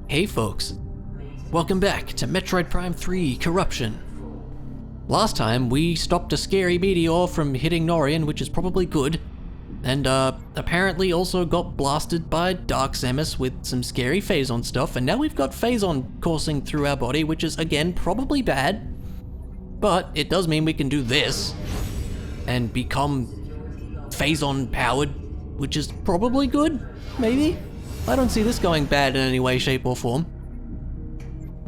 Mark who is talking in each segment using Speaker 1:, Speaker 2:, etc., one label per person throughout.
Speaker 1: Hey folks, welcome back to Metroid Prime 3 Corruption. Last time we stopped a scary meteor from hitting Norian, which is probably good, and apparently also got blasted by Dark Samus with some scary Phazon stuff, and now we've got Phazon coursing through our body, which is again probably bad, but it does mean we can do this and become Phazon powered, which is probably good, maybe? I don't see this going bad in any way, shape, or form.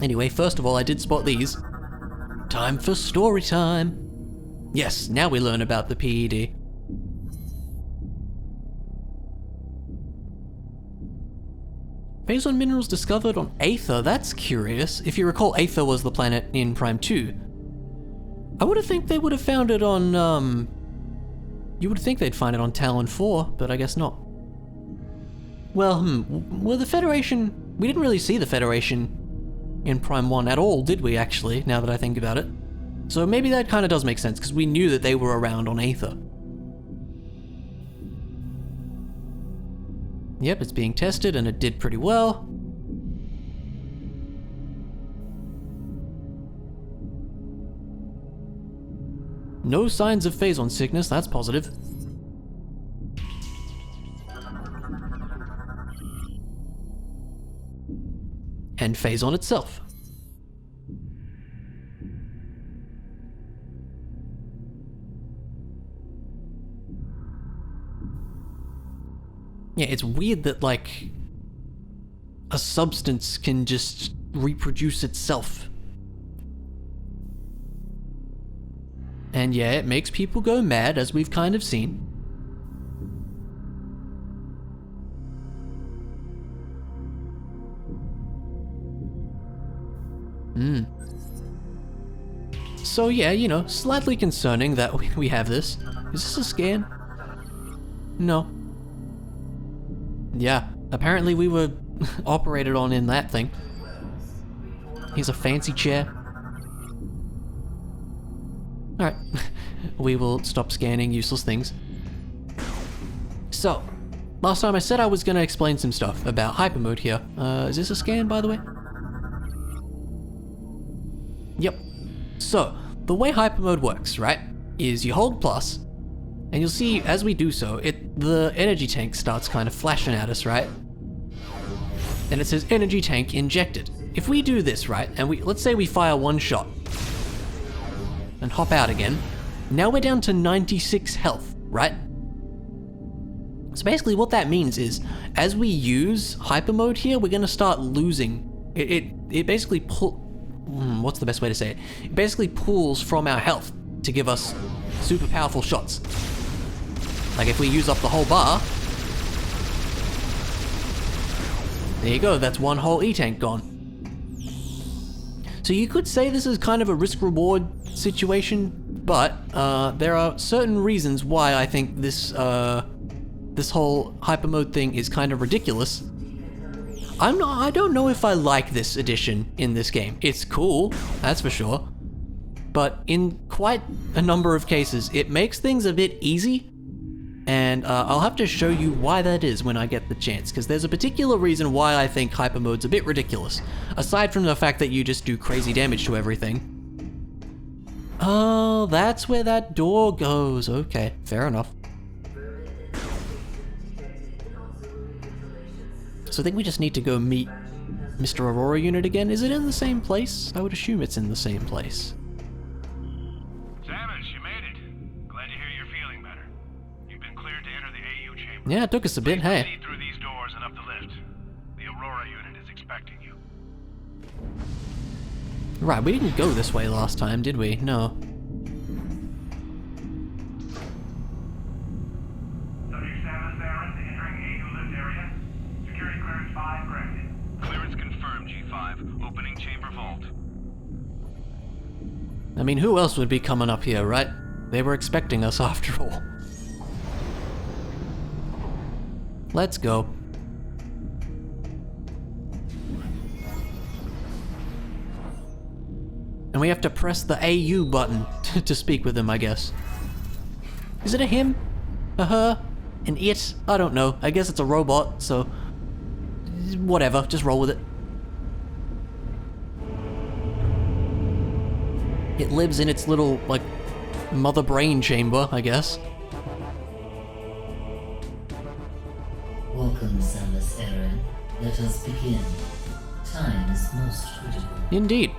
Speaker 1: Anyway, first of all, I did spot these. Time for story time. Yes, now we learn about the PED. Phazon minerals discovered on Aether, that's curious. If you recall, Aether was the planet in Prime 2. I would have think they would have found it on, you would think they'd find it on Talon 4, but I guess not. Well, well, the Federation, we didn't really see the Federation in Prime 1 at all, did we, actually, now that I think about it? So maybe that kind of does make sense, because we knew that they were around on Aether. Yep, it's being tested, and it did pretty well. No signs of Phazon sickness, that's positive. And Phazon itself. Yeah, it's weird that, like, a substance can just reproduce itself. And yeah, it makes people go mad, as we've kind of seen. So yeah, you know, slightly concerning that we have this. Is this a scan? No. Yeah, apparently we were operated on in that thing. Here's a fancy chair. Alright, we will stop scanning useless things. So, last time I said I was gonna explain some stuff about hyper mode here. Is this a scan, by the way? Yep. So, the way hyper mode works, right, is you hold plus, and you'll see as we do so, the energy tank starts kind of flashing at us, right? And it says energy tank injected. If we do this, right, and let's say we fire one shot, and hop out again, now we're down to 96 health, right? So basically what that means is, as we use hyper mode here, we're gonna start losing. It basically what's the best way to say it? It basically pulls from our health to give us super powerful shots. Like if we use up the whole bar, there you go, that's one whole E-tank gone. So you could say this is kind of a risk-reward situation, but there are certain reasons why I think this whole hyper mode thing is kind of ridiculous. I don't know if I like this addition in this game. It's cool, that's for sure. But in quite a number of cases, it makes things a bit easy. And I'll have to show you why that is when I get the chance, because there's a particular reason why I think hyper mode's a bit ridiculous. Aside from the fact that you just do crazy damage to everything. Oh, that's where that door goes. Okay, fair enough. So I think we just need to go meet Mr. Aurora unit again. Is it in the same place? I would assume it's in the same place.
Speaker 2: Samus, you made it. Glad to hear you're feeling better. You've been cleared to enter the AU chamber.
Speaker 1: Yeah, it took us a bit, hey.
Speaker 2: Proceed through these doors and up the lift. The Aurora unit is expecting you.
Speaker 1: Right, we didn't go this way last time, did we? No. I mean, who else would be coming up here, right? They were expecting us after all. Let's go. And we have to press the AU button to speak with him, I guess. Is it a him? A her? An it? I don't know. I guess it's a robot, so... whatever, just roll with it. It lives in its little, like, mother brain chamber, I guess.
Speaker 3: Welcome, Samus Aran. Let us begin. Time is most critical.
Speaker 1: Indeed.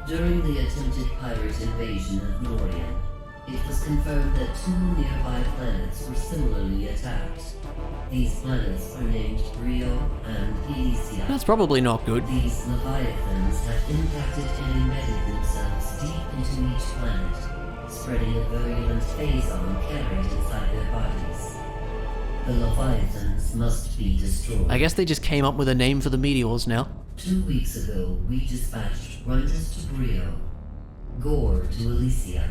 Speaker 3: During the attempted pirate invasion of Norian, it was confirmed that 2 nearby planets were similarly attacked. These planets are named Bryyo and Elysia.
Speaker 1: That's probably not good.
Speaker 3: These leviathans have impacted and embedded themselves deep into each planet, spreading a virulent phazon carried inside their bodies. The leviathans must be destroyed.
Speaker 1: I guess they just came up with a name for the meteors now.
Speaker 3: 2 weeks ago, we dispatched runners to Bryyo, Gore to Elysia,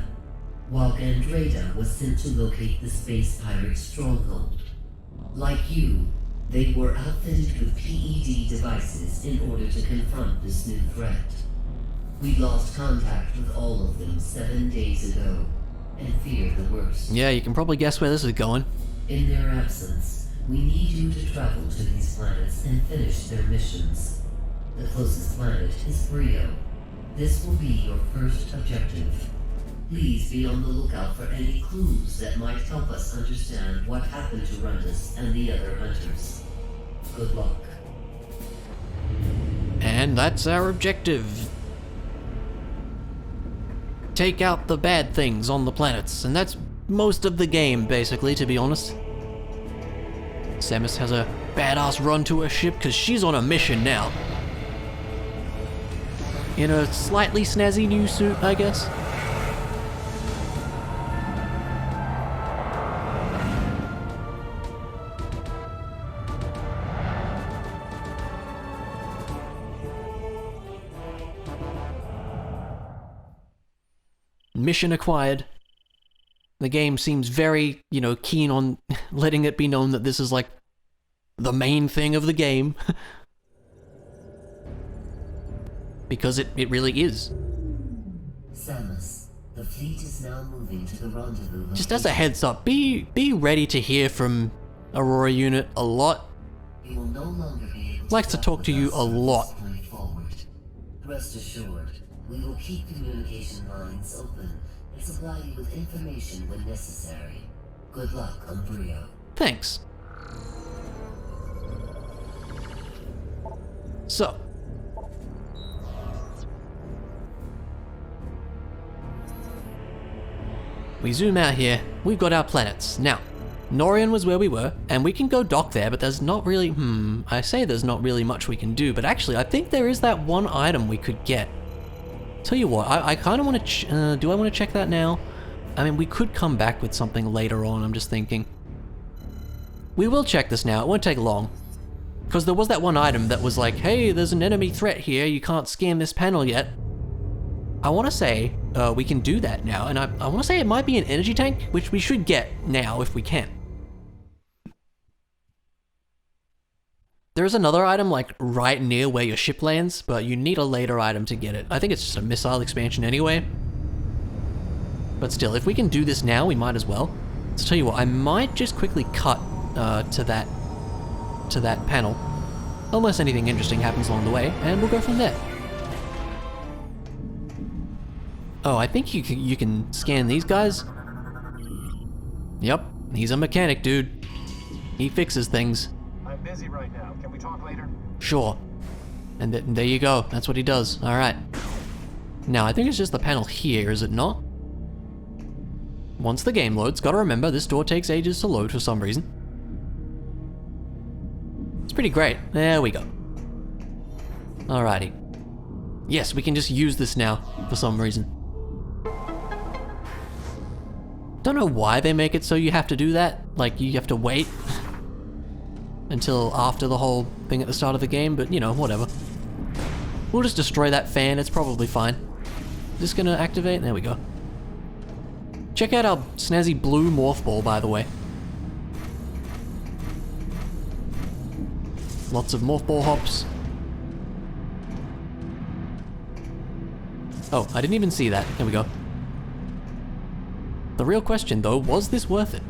Speaker 3: while Gandreda was sent to locate the space pirate stronghold. Like you, they were outfitted with PED devices in order to confront this new threat. We lost contact with all of them 7 days ago, and fear the worst.
Speaker 1: Yeah, you can probably guess where this is going.
Speaker 3: In their absence, we need you to travel to these planets and finish their missions. The closest planet is Bryyo. This will be your first objective. Please be on the lookout for any clues that might help us understand what happened to Rundus and the other hunters. Good luck.
Speaker 1: And that's our objective. Take out the bad things on the planets, and that's most of the game, basically, to be honest. Samus has a badass run to her ship because she's on a mission now. In a slightly snazzy new suit, I guess. Mission acquired. The game seems very, keen on letting it be known that this is like the main thing of the game. Because it really is.
Speaker 3: Samus, the fleet is now moving to the rendezvous location.
Speaker 1: Just as a heads up, be ready to hear from Aurora Unit a lot.
Speaker 3: You will no longer be able
Speaker 1: Likes to talk to you a lot.
Speaker 3: Forward. Rest assured, we will keep communication lines open and supply you with information when necessary. Good luck on Bryyo.
Speaker 1: Thanks. So, we zoom out here, we've got our planets. Now, Norian was where we were, and we can go dock there, but there's not really, I say there's not really much we can do, but actually I think there is that one item we could get. Tell you what, I kind of want to, do I want to check that now? I mean, we could come back with something later on, I'm just thinking. We will check this now, it won't take long. Because there was that one item that was like, hey, there's an enemy threat here, you can't scan this panel yet. I want to say we can do that now, and I want to say it might be an energy tank, which we should get now if we can. There is another item like right near where your ship lands, but you need a later item to get it. I think it's just a missile expansion anyway. But still, if we can do this now, we might as well. So tell you what, I might just quickly cut to that panel, unless anything interesting happens along the way, and we'll go from there. Oh, I think you can scan these guys. Yep, he's a mechanic, dude. He fixes things.
Speaker 2: I'm busy right now. Can we talk later?
Speaker 1: Sure. And there you go. That's what he does. All right. Now, I think it's just the panel here, is it not? Once the game loads, gotta remember, this door takes ages to load for some reason. It's pretty great. There we go. Alrighty. Yes, we can just use this now, for some reason. Don't know why they make it so you have to do that. Like, you have to wait until after the whole thing at the start of the game, but whatever. We'll just destroy that fan, it's probably fine. Just gonna activate, there we go. Check out our snazzy blue morph ball, by the way. Lots of morph ball hops. Oh, I didn't even see that. There we go. The real question, though, was this worth it?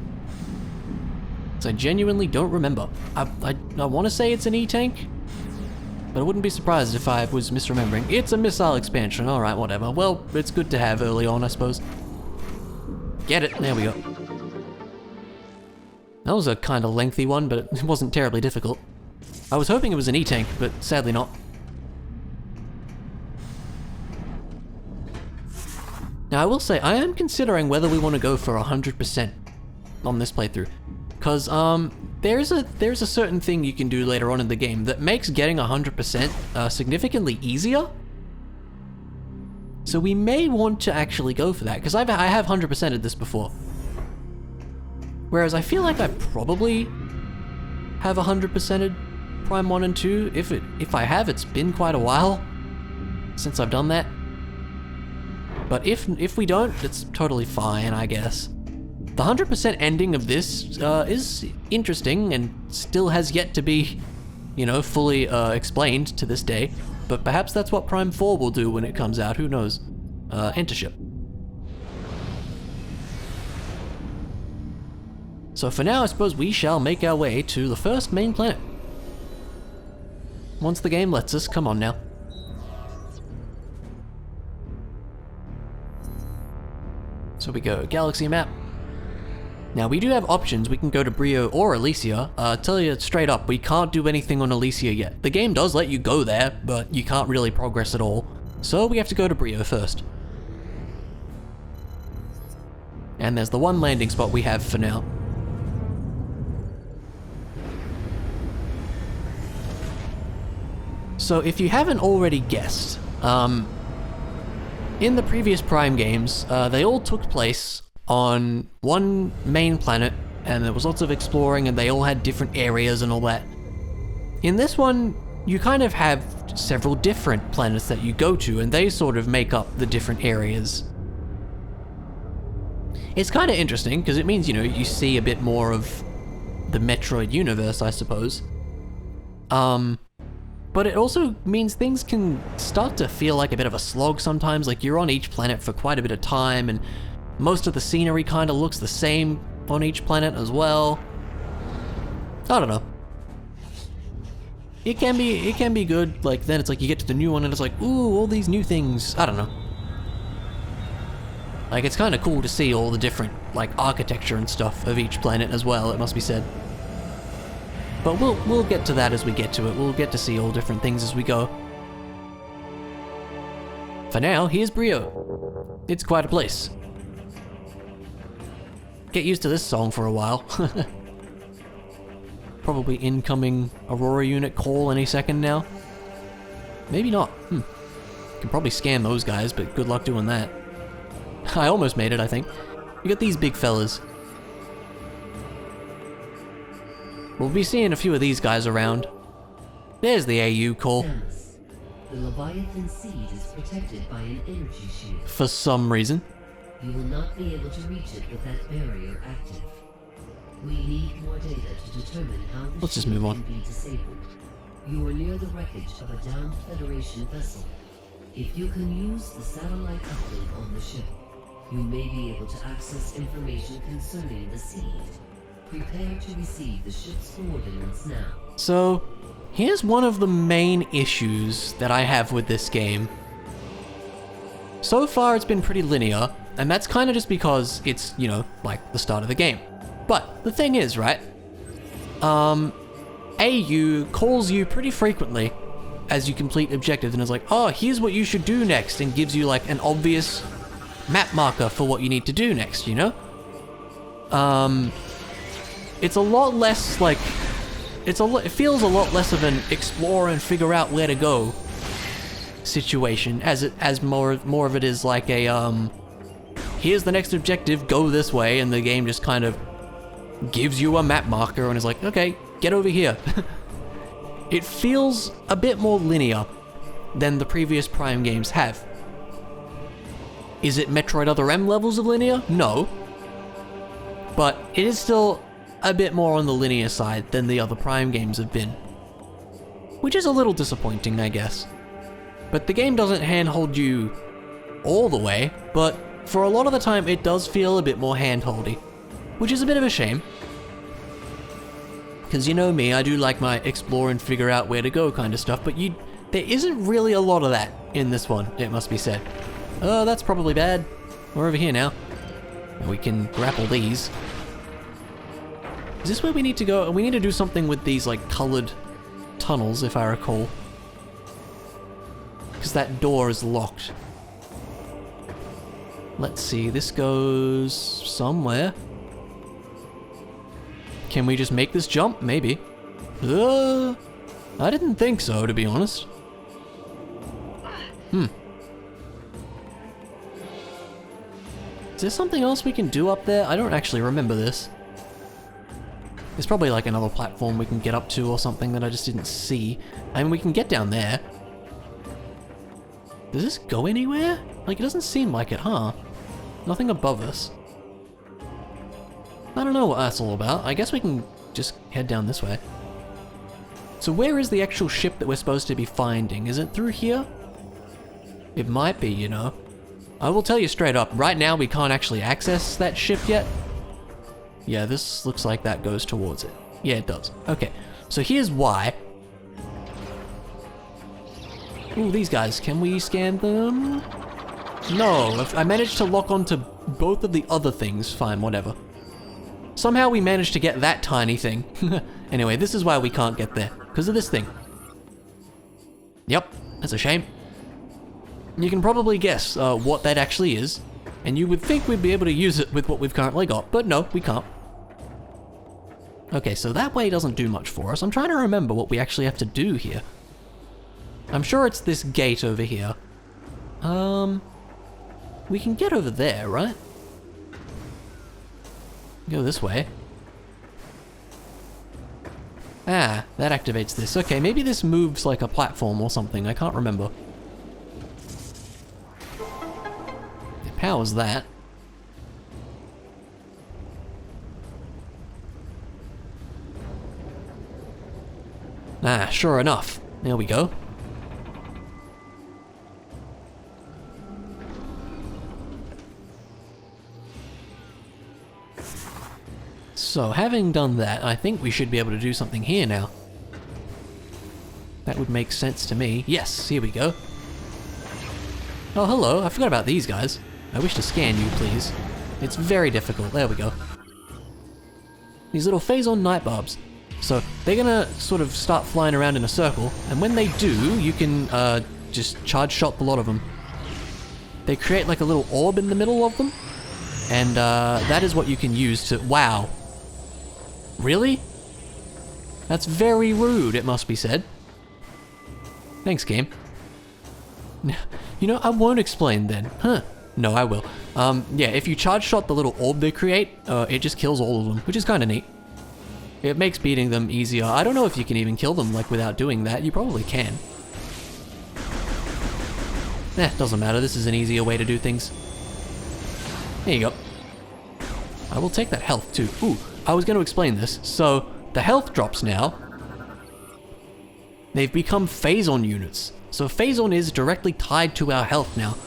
Speaker 1: Because I genuinely don't remember. I want to say it's an E-tank, but I wouldn't be surprised if I was misremembering. It's a missile expansion, alright, whatever. Well, it's good to have early on, I suppose. Get it, there we go. That was a kind of lengthy one, but it wasn't terribly difficult. I was hoping it was an E-tank, but sadly not. Now I will say, I am considering whether we want to go for 100% on this playthrough. Because, there's a certain thing you can do later on in the game that makes getting 100% significantly easier. So we may want to actually go for that, because I have 100%ed this before. Whereas I feel like I probably have 100%ed Prime 1 and 2. If I have, it's been quite a while since I've done that. But if we don't, it's totally fine, I guess. The 100% ending of this is interesting and still has yet to be, you know, fully explained to this day. But perhaps that's what Prime 4 will do when it comes out, who knows. Enter ship. So for now, I suppose we shall make our way to the first main planet. Once the game lets us, come on now. So we go, galaxy map. Now we do have options, we can go to Bryyo or Elysia. Tell you straight up, we can't do anything on Elysia yet. The game does let you go there, but you can't really progress at all. So we have to go to Bryyo first. And there's the one landing spot we have for now. So if you haven't already guessed, in the previous Prime games, they all took place on one main planet, and there was lots of exploring, and they all had different areas and all that. In this one, you kind of have several different planets that you go to, and they sort of make up the different areas. It's kind of interesting, because it means, you know, you see a bit more of the Metroid universe, I suppose. But it also means things can start to feel like a bit of a slog sometimes, like you're on each planet for quite a bit of time, and most of the scenery kind of looks the same on each planet as well. I don't know. It can be good, like then it's like you get to the new one and it's like, ooh, all these new things. I don't know. Like it's kind of cool to see all the different, like, architecture and stuff of each planet as well, it must be said. But we'll get to that as we get to it. We'll get to see all different things as we go. For now, here's Bryyo. It's quite a place. Get used to this song for a while. Probably incoming Aurora unit call any second now. Maybe not. Can probably scan those guys, but good luck doing that. I almost made it, I think. We got these big fellas. We'll be seeing a few of these guys around. There's the AU call.
Speaker 3: Dennis, the Leviathan seed is protected by an energy shield.
Speaker 1: For some reason.
Speaker 3: You will not be able to reach it with that barrier active. We need more data to determine how the
Speaker 1: Let's just
Speaker 3: shield
Speaker 1: move on.
Speaker 3: can be disabled. You are near the wreckage of a downed Federation vessel. If you can use the satellite uplink on the ship, you may be able to access information concerning the seed. Prepare to receive the ship's coordinates now.
Speaker 1: So, here's one of the main issues that I have with this game. So far it's been pretty linear, and that's kind of just because it's, you know, like the start of the game. But the thing is, right, AU calls you pretty frequently as you complete objectives and is like, oh, here's what you should do next, and gives you like an obvious map marker for what you need to do next, you know? It's a lot less like, it feels a lot less of an explore and figure out where to go situation, as more of it is like a here's the next objective, go this way, and the game just kind of gives you a map marker and is like, okay, get over here. It feels a bit more linear than the previous Prime games have. Is it Metroid Other M levels of linear? No. But it is still a bit more on the linear side than the other Prime games have been. Which is a little disappointing, I guess. But the game doesn't handhold you all the way, but for a lot of the time it does feel a bit more handholdy. Which is a bit of a shame. Because you know me, I do like my explore and figure out where to go kind of stuff, but There isn't really a lot of that in this one, it must be said. Oh, that's probably bad. We're over here now. And we can grapple these. Is this where we need to go? We need to do something with these, like, colored tunnels, if I recall. Because that door is locked. Let's see, this goes somewhere. Can we just make this jump? Maybe. I didn't think so, to be honest. Is there something else we can do up there? I don't actually remember this. There's probably like another platform we can get up to or something that I just didn't see. I mean, we can get down there. Does this go anywhere? Like, it doesn't seem like it, huh? Nothing above us. I don't know what that's all about. I guess we can just head down this way. So where is the actual ship that we're supposed to be finding? Is it through here? It might be, you know. I will tell you straight up, right now we can't actually access that ship yet. Yeah, this looks like that goes towards it. Yeah, it does. Okay, so here's why. Ooh, these guys, can we scan them? No, if I managed to lock onto both of the other things, fine, whatever. Somehow we managed to get that tiny thing. Anyway, this is why we can't get there, because of this thing. Yep, that's a shame. You can probably guess what that actually is, and you would think we'd be able to use it with what we've currently got, but no, we can't. Okay, so that way doesn't do much for us. I'm trying to remember what we actually have to do here. I'm sure it's this gate over here. We can get over there, right? Go this way. Ah, that activates this. Okay, maybe this moves like a platform or something. I can't remember. It powers that. Ah, sure enough. There we go. So, having done that, I think we should be able to do something here now. That would make sense to me. Yes, here we go. Oh, hello. I forgot about these guys. I wish to scan you, please. It's very difficult. There we go. These little phase-on night barbs. So, they're gonna sort of start flying around in a circle, and when they do, you can just charge shot the lot of them. They create like a little orb in the middle of them, and that is what you can use to... Wow. Really? That's very rude, it must be said. Thanks, game. You know, I won't explain then. Huh. No, I will. Yeah, if you charge shot the little orb they create, it just kills all of them, which is kind of neat. It makes beating them easier. I don't know if you can even kill them, like, without doing that. You probably can. Doesn't matter. This is an easier way to do things. There you go. I will take that health, too. Ooh, I was going to explain this. So, the health drops now. They've become phase-on units. So phase-on is directly tied to our health now.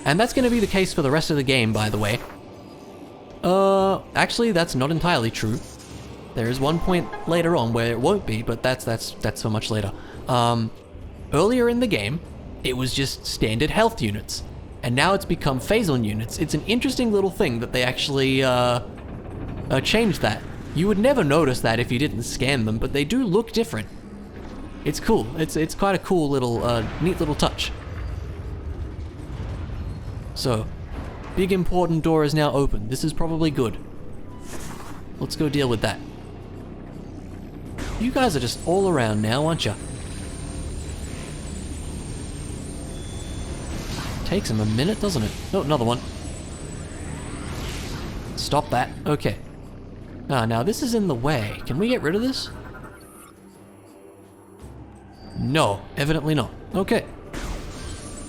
Speaker 1: And that's going to be the case for the rest of the game, by the way. Actually, that's not entirely true. There is one point later on where it won't be, but that's for much later. Earlier in the game, it was just standard health units. And now it's become phase-on units. It's an interesting little thing that they actually changed that. You would never notice that if you didn't scan them, but they do look different. It's cool. It's quite a cool little, neat little touch. So, big important door is now open. This is probably good. Let's go deal with that. You guys are just all around now, aren't you? Takes him a minute, doesn't it? Oh, another one. Stop that. Okay. Ah, now this is in the way. Can we get rid of this? No, evidently not. Okay.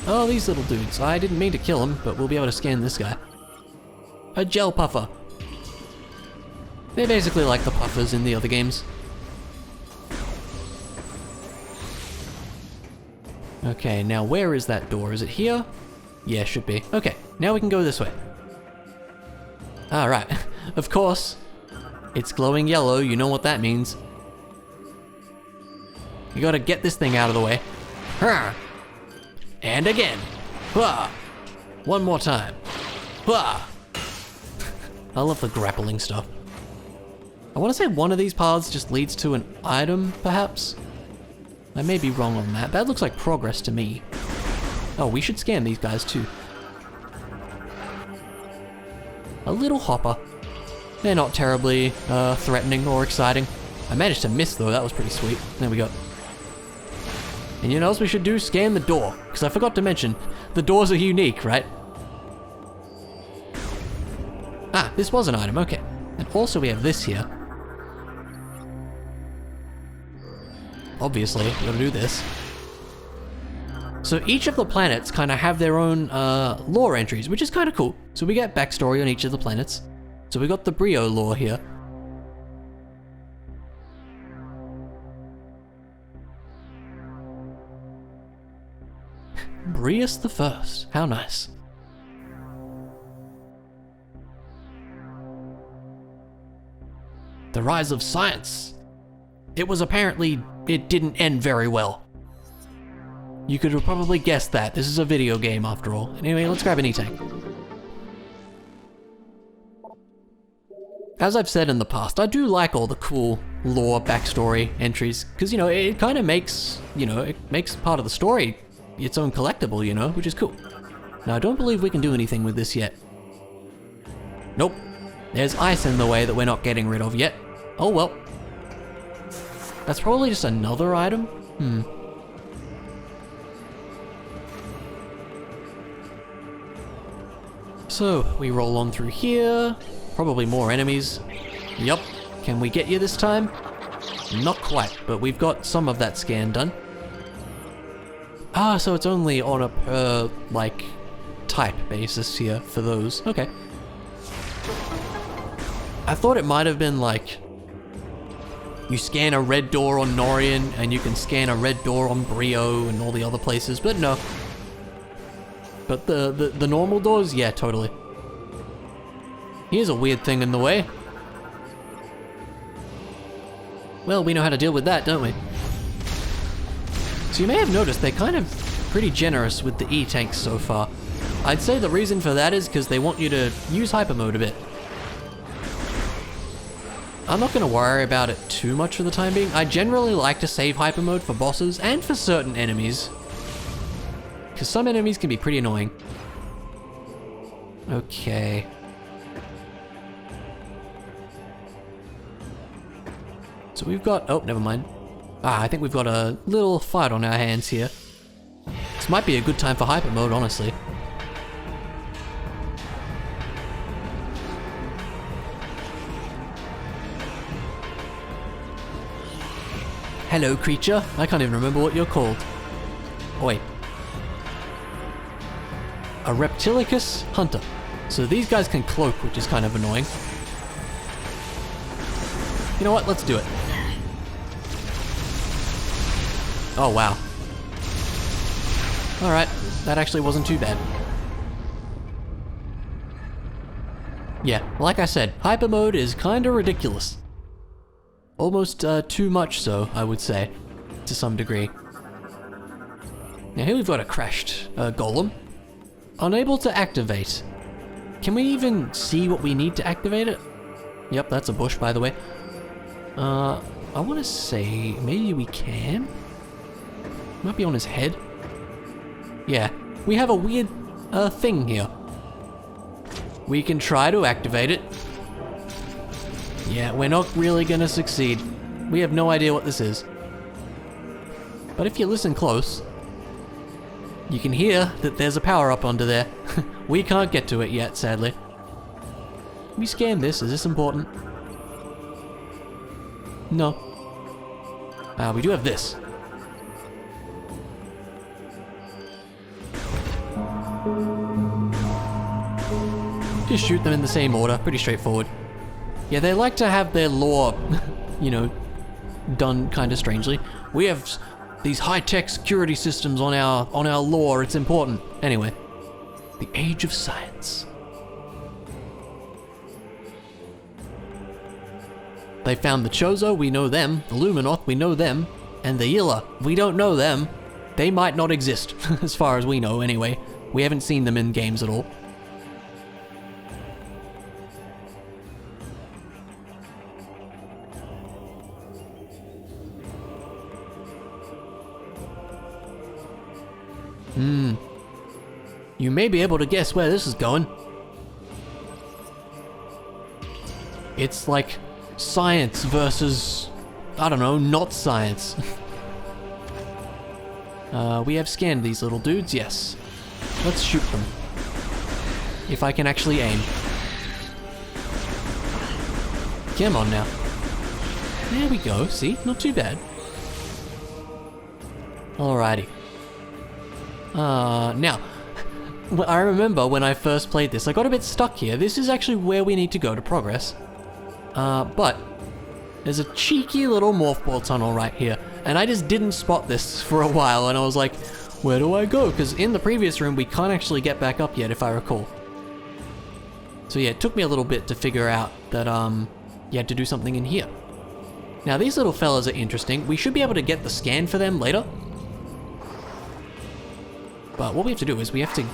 Speaker 1: Oh, these little dudes. I didn't mean to kill them, but we'll be able to scan this guy. A gel puffer. They're basically like the puffers in the other games. Okay, now where is that door? Is it here? Yeah, should be. Okay, now we can go this way. Alright, of course. It's glowing yellow, you know what that means. You gotta get this thing out of the way. Huh. And again. Huh. One more time. Huh. I love the grappling stuff. I want to say one of these paths just leads to an item, perhaps? I may be wrong on that. That looks like progress to me. Oh, we should scan these guys too. A little hopper. They're not terribly threatening or exciting. I managed to miss though, that was pretty sweet. There we go. And you know what else we should do? Scan the door. Because I forgot to mention, the doors are unique, right? Ah, this was an item, okay. And also we have this here. Obviously, we gotta do this. So each of the planets kind of have their own lore entries, which is kind of cool. So we get backstory on each of the planets. So we got the Bryyo lore here. Bryus the First, how nice. The rise of science. It was apparently, it didn't end very well. You could have probably guessed that. This is a video game after all. Anyway, let's grab an E-Tank. As I've said in the past, I do like all the cool lore backstory entries, because, you know, it kind of makes, you know, it makes part of the story its own collectible, you know, which is cool. Now, I don't believe we can do anything with this yet. Nope. There's ice in the way that we're not getting rid of yet. Oh well. That's probably just another item? So, we roll on through here. Probably more enemies. Yup. Can we get you this time? Not quite, but we've got some of that scan done. Ah, so it's only on a per, like, type basis here for those. Okay. I thought it might have been like, you scan a red door on Norian and you can scan a red door on Bryyo and all the other places, but no. But the normal doors, yeah, totally. Here's a weird thing in the way. Well, we know how to deal with that, don't we? So you may have noticed they're kind of pretty generous with the E-Tanks so far. I'd say the reason for that is because they want you to use hyper mode a bit. I'm not going to worry about it too much for the time being. I generally like to save hyper mode for bosses and for certain enemies, because some enemies can be pretty annoying. Okay. So we've got, oh, never mind. Ah, I think we've got a little fight on our hands here. This might be a good time for hyper mode, honestly. Hello, creature. I can't even remember what you're called. Oh, wait. A Reptilicus Hunter. So these guys can cloak, which is kind of annoying. You know what? Let's do it. Oh, wow. Alright, that actually wasn't too bad. Yeah, like I said, hyper mode is kinda ridiculous. Almost too much so, I would say, to some degree. Now here we've got a crashed golem. Unable to activate. Can we even see what we need to activate it? Yep, that's a bush, by the way. I want to say maybe we can? Might be on his head. Yeah, we have a weird thing here. We can try to activate it. Yeah, we're not really gonna succeed. We have no idea what this is. But if you listen close, you can hear that there's a power-up under there. We can't get to it yet, sadly. Can we scan this? Is this important? No. We do have this. Just shoot them in the same order, pretty straightforward. Yeah, they like to have their lore, you know, done kind of strangely. We have these high-tech security systems on our lore, it's important. Anyway, the age of science. They found the Chozo, we know them. The Luminoth, we know them. And the Yilla, we don't know them. They might not exist, as far as we know anyway. We haven't seen them in games at all. You may be able to guess where this is going. It's like science versus, I don't know, not science. We have scanned these little dudes, yes. Let's shoot them. If I can actually aim. Come on now. There we go, see? Not too bad. Alrighty. Now, I remember when I first played this, I got a bit stuck here. This is actually where we need to go to progress. But there's a cheeky little morph ball tunnel right here. And I just didn't spot this for a while, and I was like, where do I go? Because in the previous room, we can't actually get back up yet, if I recall. So yeah, it took me a little bit to figure out that, you had to do something in here. Now, these little fellas are interesting. We should be able to get the scan for them later. But what we have to do is we have to,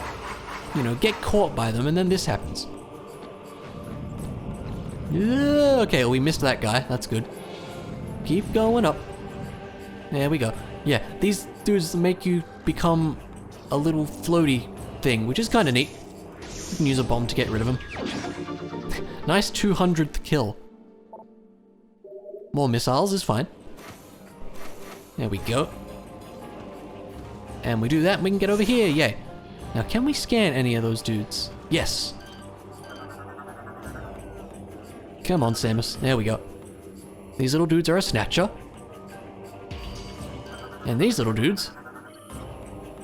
Speaker 1: you know, get caught by them, and then this happens. Okay, we missed that guy. That's good. Keep going up. There we go. Yeah, these dudes make you become a little floaty thing, which is kind of neat. You can use a bomb to get rid of them. Nice 200th kill. More missiles is fine. There we go. And we do that and we can get over here, yay. Now can we scan any of those dudes? Yes. Come on, Samus. There we go. These little dudes are a snatcher. And these little dudes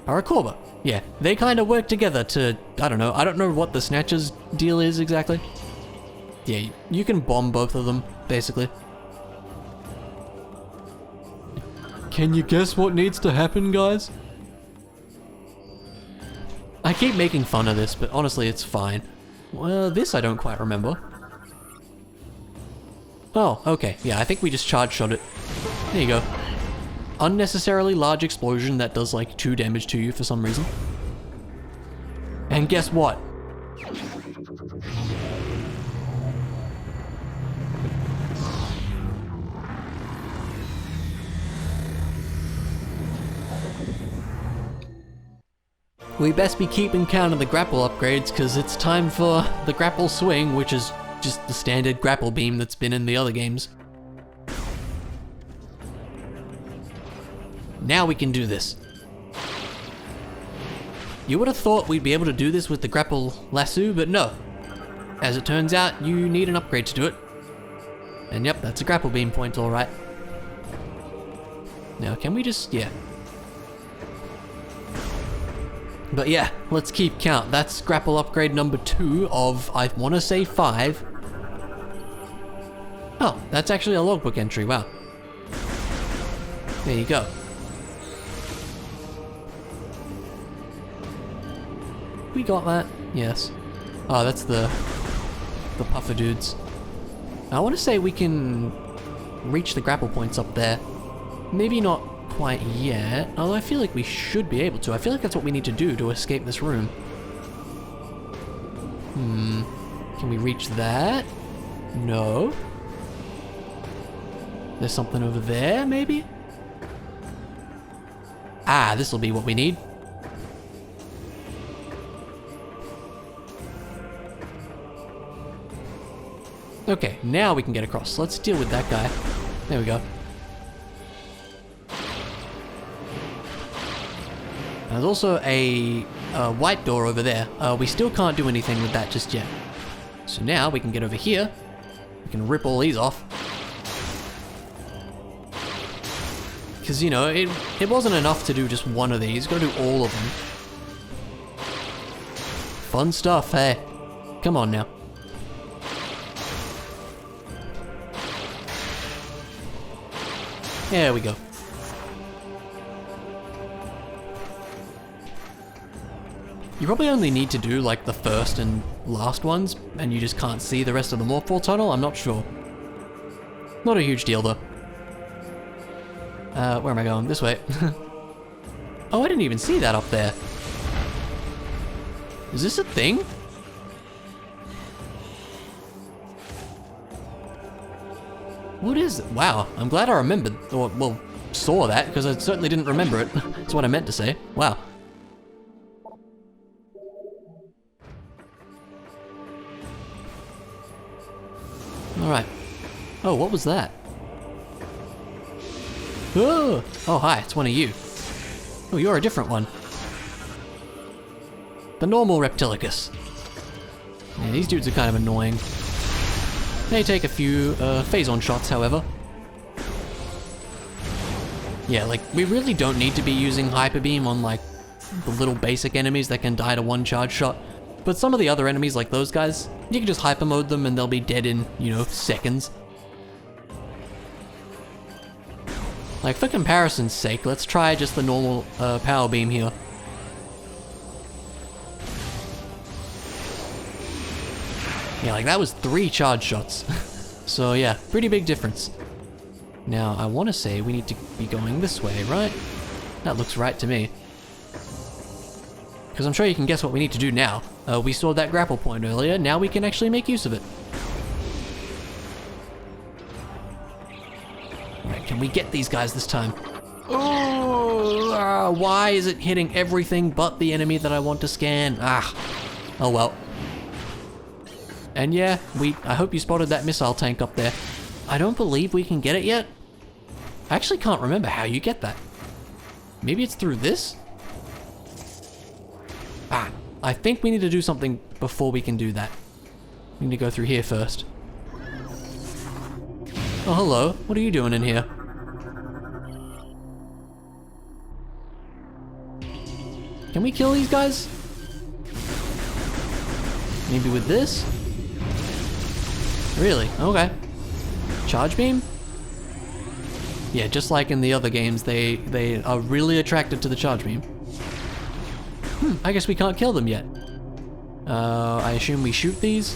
Speaker 1: are a Corba. Yeah, they kind of work together to, I don't know what the snatcher's deal is exactly. Yeah, you can bomb both of them, basically. Can you guess what needs to happen, guys? I keep making fun of this, but honestly, it's fine. Well, this I don't quite remember. Oh, okay. Yeah, I think we just charge shot it. There you go. Unnecessarily large explosion that does like 2 damage to you for some reason. And guess what? We best be keeping count of the grapple upgrades, because it's time for the grapple swing, which is just the standard grapple beam that's been in the other games. Now we can do this. You would have thought we'd be able to do this with the grapple lasso, but no. As it turns out, you need an upgrade to do it. And yep, that's a grapple beam point, alright. Now, can we just, yeah. But yeah, let's keep count. That's grapple upgrade number 2 of, I want to say 5. Oh, that's actually a logbook entry, wow. There you go. We got that, yes. Oh, that's the puffer dudes. I want to say we can reach the grapple points up there. Maybe not quite yet, although I feel like we should be able to. I feel like that's what we need to do to escape this room. Can we reach that? No. There's something over there, maybe? Ah, this'll be what we need. Okay, now we can get across. Let's deal with that guy. There we go. There's also a white door over there. We still can't do anything with that just yet. So now we can get over here. We can rip all these off. Because, you know, it wasn't enough to do just one of these. Gotta do all of them. Fun stuff, hey. Come on now. There we go. You probably only need to do like the first and last ones, and you just can't see the rest of the morph ball tunnel, I'm not sure. Not a huge deal though. Where am I going? This way. Oh, I didn't even see that up there. Is this a thing? What is it? Wow, I'm glad I remembered, or, well, saw that, because I certainly didn't remember it. That's what I meant to say. Wow. Alright. Oh, what was that? Oh! Oh, hi, it's one of you. Oh, you're a different one. The normal Reptilicus. Yeah, these dudes are kind of annoying. They take a few phase-on shots, however. Yeah, like, we really don't need to be using Hyper Beam on, like, the little basic enemies that can die to one charge shot. But some of the other enemies, like those guys, you can just Hyper Mode them and they'll be dead in, you know, seconds. Like, for comparison's sake, let's try just the normal Power Beam here. Yeah, like, that was 3 charge shots. So, yeah, pretty big difference. Now, I want to say we need to be going this way, right? That looks right to me. Because I'm sure you can guess what we need to do now. We saw that grapple point earlier, now we can actually make use of it. Alright, can we get these guys this time? Oh, why is it hitting everything but the enemy that I want to scan? Ah, oh well. And yeah, I hope you spotted that missile tank up there. I don't believe we can get it yet. I actually can't remember how you get that. Maybe it's through this? Ah, I think we need to do something before we can do that. We need to go through here first. Oh, hello. What are you doing in here? Can we kill these guys? Maybe with this? Really? Okay. Charge beam? Yeah, just like in the other games, they are really attracted to the charge beam. I guess we can't kill them yet. I assume we shoot these?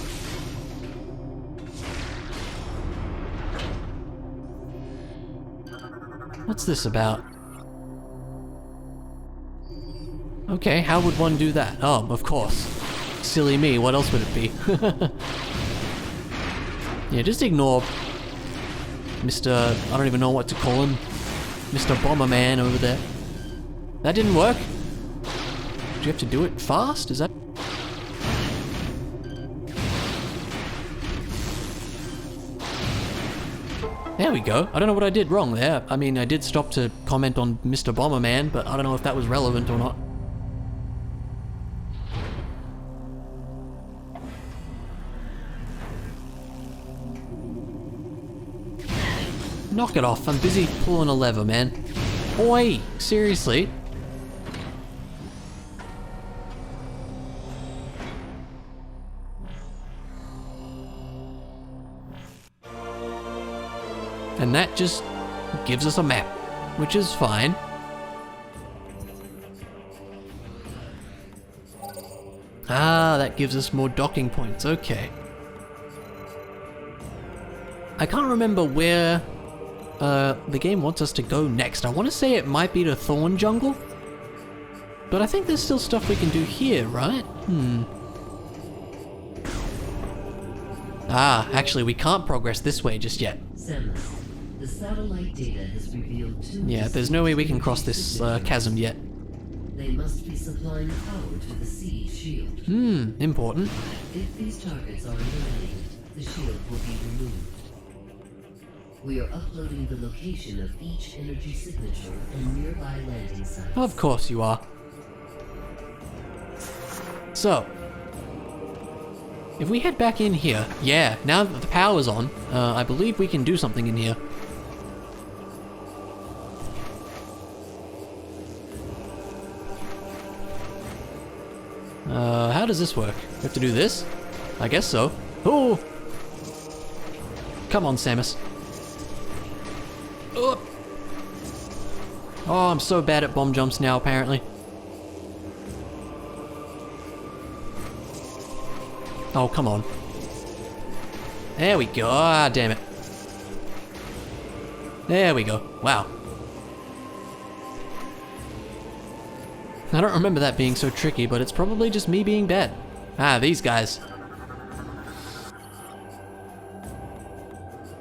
Speaker 1: What's this about? Okay, how would one do that? Oh, of course. Silly me, what else would it be? Yeah, just ignore Mr. I don't even know what to call him. Mr. Bomberman over there. That didn't work? Do you have to do it fast? Is that... There we go. I don't know what I did wrong there. I mean, I did stop to comment on Mr. Bomberman, but I don't know if that was relevant or not. Knock it off, I'm busy pulling a lever, man. Oi, seriously? And that just gives us a map, which is fine. Ah, that gives us more docking points, okay. I can't remember where the game wants us to go next. I want to say it might be to Thorn Jungle, but I think there's still stuff we can do here, right? Ah, actually we can't progress this way just yet.
Speaker 3: Samus, the satellite data has revealed 2...
Speaker 1: Yeah, there's no way we can cross this chasm yet.
Speaker 3: They must be supplying power to the siege shield.
Speaker 1: Important.
Speaker 3: If these targets are eliminated, the shield will be removed. We are uploading the location of each energy signature and nearby landing sites.
Speaker 1: Of course you are. So, if we head back in here, yeah, now that the power's on, I believe we can do something in here. How does this work? We have to do this? I guess so. Oh! Come on, Samus. Oh, I'm so bad at bomb jumps now, apparently. Oh, come on. There we go. Ah, damn it. There we go. Wow. I don't remember that being so tricky, but it's probably just me being bad. Ah, these guys.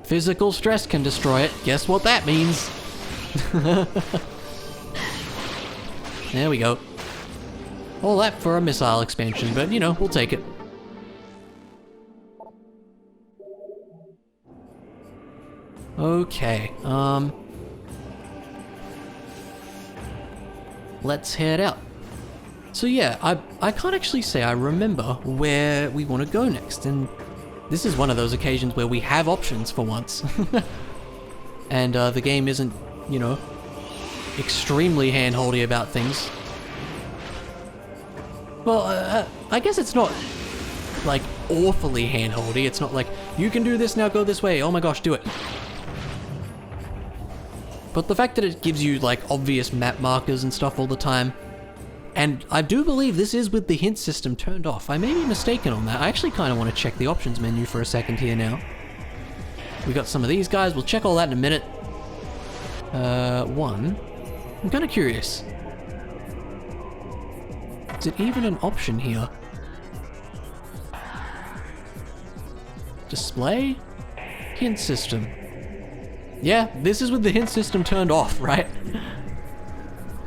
Speaker 1: Physical stress can destroy it. Guess what that means? There we go. All that for a missile expansion, but you know, we'll take it. Okay, let's head out. So yeah, I can't actually say I remember where we want to go next, and this is one of those occasions where we have options for once. And the game isn't, you know, extremely hand-holdy about things. Well, I guess it's not, like, awfully hand-holdy. It's not like, you can do this now, go this way, oh my gosh, do it. But the fact that it gives you, like, obvious map markers and stuff all the time, and I do believe this is with the hint system turned off. I may be mistaken on that. I actually kind of want to check the options menu for a second here now. We got some of these guys. We'll check all that in a minute. One. I'm kind of curious. Is it even an option here? Display? Hint system. Yeah, this is with the hint system turned off, right?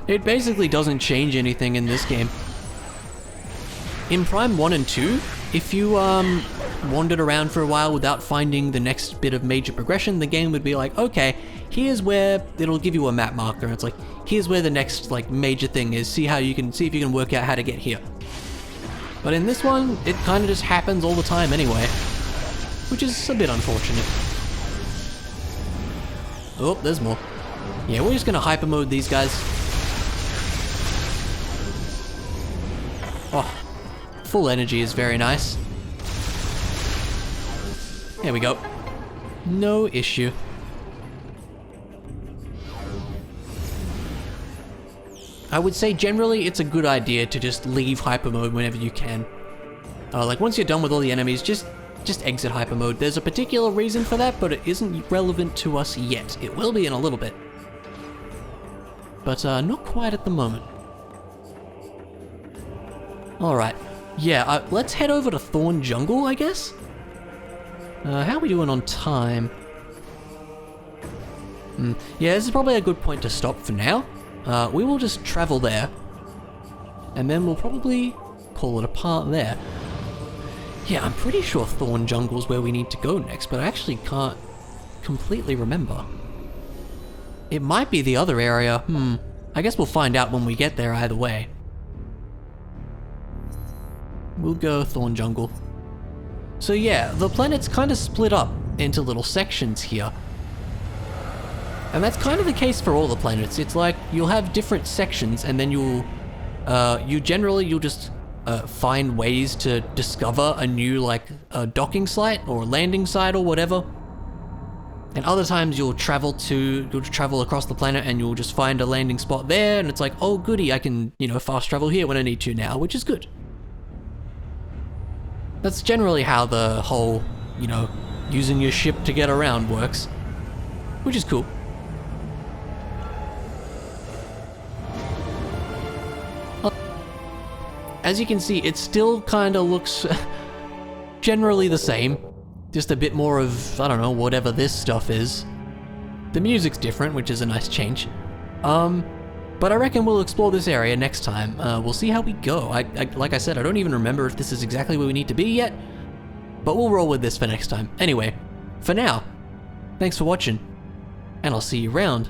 Speaker 1: It basically doesn't change anything in this game. In Prime 1 and 2, if you wandered around for a while without finding the next bit of major progression, the game would be like, okay, here's where it'll give you a map marker. It's like, here's where the next like major thing is. See if you can work out how to get here. But in this one, it kind of just happens all the time anyway, which is a bit unfortunate. Oh, there's more. Yeah, we're just gonna hyper mode these guys. Oh, full energy is very nice. There we go. No issue. I would say generally it's a good idea to just leave hyper mode whenever you can. Like once you're done with all the enemies, just exit hyper mode. There's a particular reason for that, but it isn't relevant to us yet. It will be in a little bit. But not quite at the moment. Alright. Yeah, let's head over to Thorn Jungle, I guess? How are we doing on time? Yeah, this is probably a good point to stop for now. We will just travel there. And then we'll probably call it a part there. Yeah, I'm pretty sure Thorn Jungle's where we need to go next, but I actually can't completely remember. It might be the other area. I guess we'll find out when we get there either way. We'll go Thorn Jungle. So yeah, the planet's kind of split up into little sections here. And that's kind of the case for all the planets. It's like you'll have different sections and then you'll just find ways to discover a new like docking site or landing site or whatever. And other times you'll travel across the planet and you'll just find a landing spot there and it's like, oh goody, I can, fast travel here when I need to now, which is good. That's generally how the whole, using your ship to get around works, which is cool. As you can see, it still kind of looks generally the same, just a bit more of, I don't know, whatever this stuff is. The music's different, which is a nice change. But I reckon we'll explore this area next time. We'll see how we go. Like I said, I don't even remember if this is exactly where we need to be yet, but we'll roll with this for next time. Anyway, for now, thanks for watching, and I'll see you around